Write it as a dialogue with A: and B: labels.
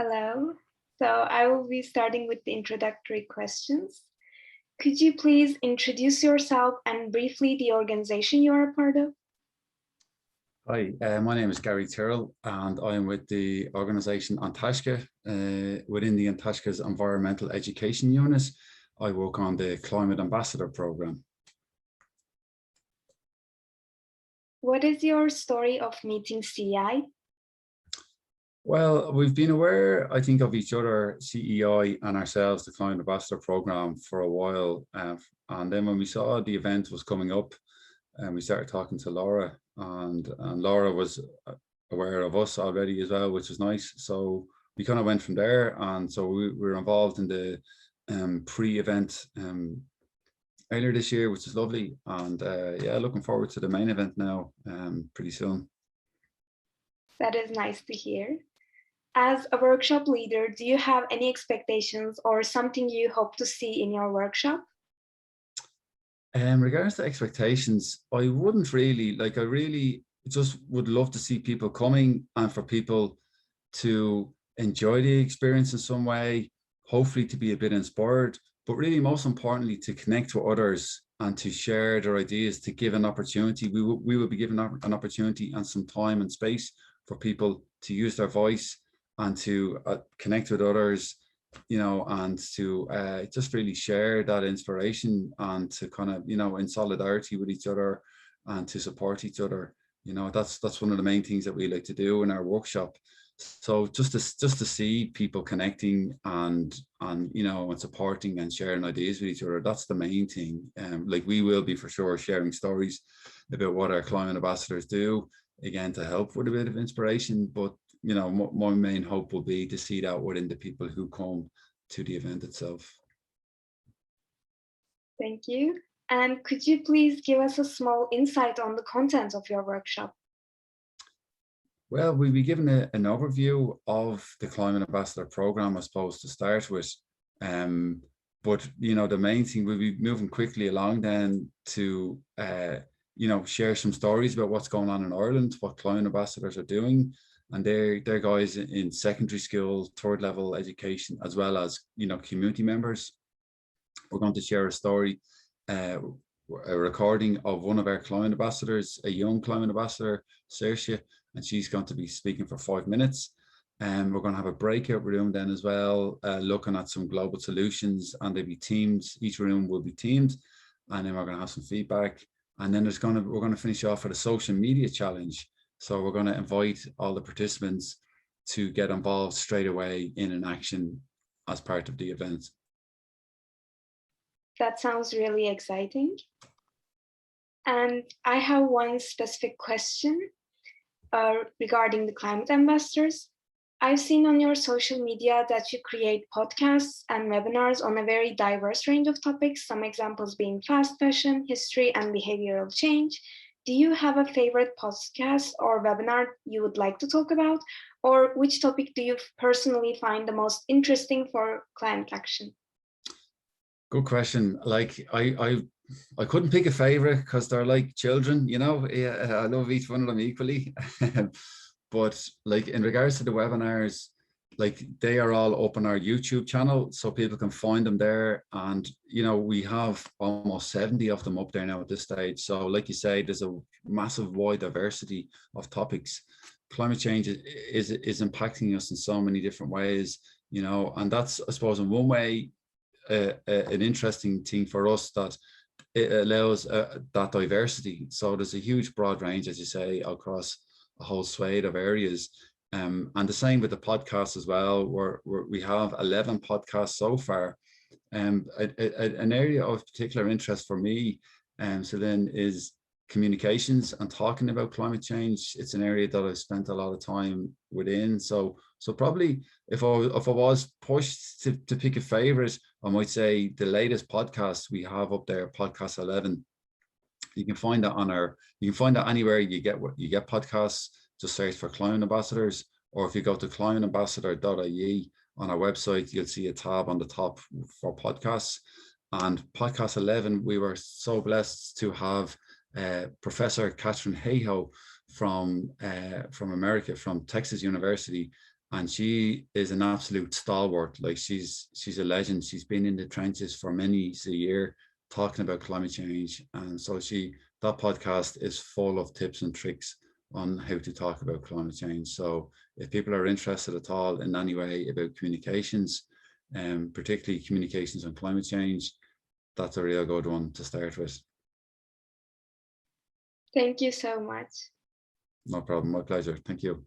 A: Hello. So I will be starting with the introductory questions. Could you please introduce yourself and briefly the organization you are a part of?
B: Hi, my name is Gary Tyrrell and I'm with the organisation Antashka. Within the Antashka's Environmental Education Unit, I work on the Climate Ambassador Programme.
A: What is your story of meeting CEI?
B: Well, we've been aware, I think, of each other, CEI and ourselves, the Climate Ambassador Programme, for a while. And then when we saw the event was coming up, and we started talking to Laura, and Laura was aware of us already as well, which was nice. So we kind of went from there, and so we were involved in the pre-event earlier this year, which is lovely. And yeah, looking forward to the main event now pretty soon.
A: That is nice to hear. As a workshop leader, do you have any expectations or something you hope to see in your workshop?
B: In regards to expectations, I wouldn't really, I really just would love to see people coming and for people to enjoy the experience in some way, hopefully to be a bit inspired, but really most importantly to connect with others and to share their ideas, to give an opportunity. We will be given an opportunity and some time and space for people to use their voice and to connect with others, you know, and to just really share that inspiration and to kind of, you know, in solidarity with each other and to support each other. You know, that's one of the main things that we like to do in our workshop. So just to see people connecting and you know, and supporting and sharing ideas with each other, that's the main thing. Like we will be for sure sharing stories about what our climate ambassadors do, again, to help with a bit of inspiration. But you know, my main hope will be to see that within the people who come to the event itself.
A: Thank you. And could you please give us a small insight on the content of your workshop?
B: Well, we'll be given an overview of the Climate Ambassador Programme, I suppose, to start with. But, you know, the main thing, we'll be moving quickly along then to, you know, share some stories about what's going on in Ireland, what climate ambassadors are doing. And they're guys in secondary school, third level education, as well as, you know, community members. We're going to share a story, a recording of one of our climate ambassadors, a young climate ambassador, Saoirse, and she's going to be speaking for 5 minutes. And we're going to have a breakout room then as well, looking at some global solutions, and they'll be teamed. Each room will be teamed, and then we're going to have some feedback. And then we're going to finish off with a social media challenge. So we're going to invite all the participants to get involved straight away in an action as part of the event.
A: That sounds really exciting. And I have one specific question regarding the climate ambassadors. I've seen on your social media that you create podcasts and webinars on a very diverse range of topics, some examples being fast fashion, history, and behavioral change. Do you have a favorite podcast or webinar you would like to talk about? Or which topic do you personally find the most interesting for climate action?
B: Good question. Like I couldn't pick a favorite because they're like children, you know. I love each one of them equally. But like in regards to the webinars, like they are all up on our YouTube channel, so people can find them there. And you know, we have almost 70 of them up there now at this stage. So like you say, there's a massive wide diversity of topics. Climate change is impacting us in so many different ways, you know, and that's, I suppose, in one way an interesting thing for us, that it allows that diversity. So there's a huge broad range, as you say, across a whole swathe of areas. And the same with the podcast as well, where we have 11 podcasts so far. An area of particular interest for me, Selin, is communications and talking about climate change. It's an area that I've spent a lot of time within. So probably if I was pushed to pick a favorite, I might say the latest podcast we have up there, podcast 11. You can find that anywhere you get podcasts. Just search for Climate Ambassadors, or if you go to climateambassador.ie on our website, you'll see a tab on the top for podcasts. And podcast 11, we were so blessed to have Professor Catherine Hayhoe from America, from Texas University, and she is an absolute stalwart. Like she's a legend. She's been in the trenches for many a year talking about climate change, and so that podcast is full of tips and tricks on how to talk about climate change. So if people are interested at all in any way about communications, and particularly communications on climate change, that's a real good one to start with.
A: Thank you so much.
B: No problem, my pleasure. Thank you.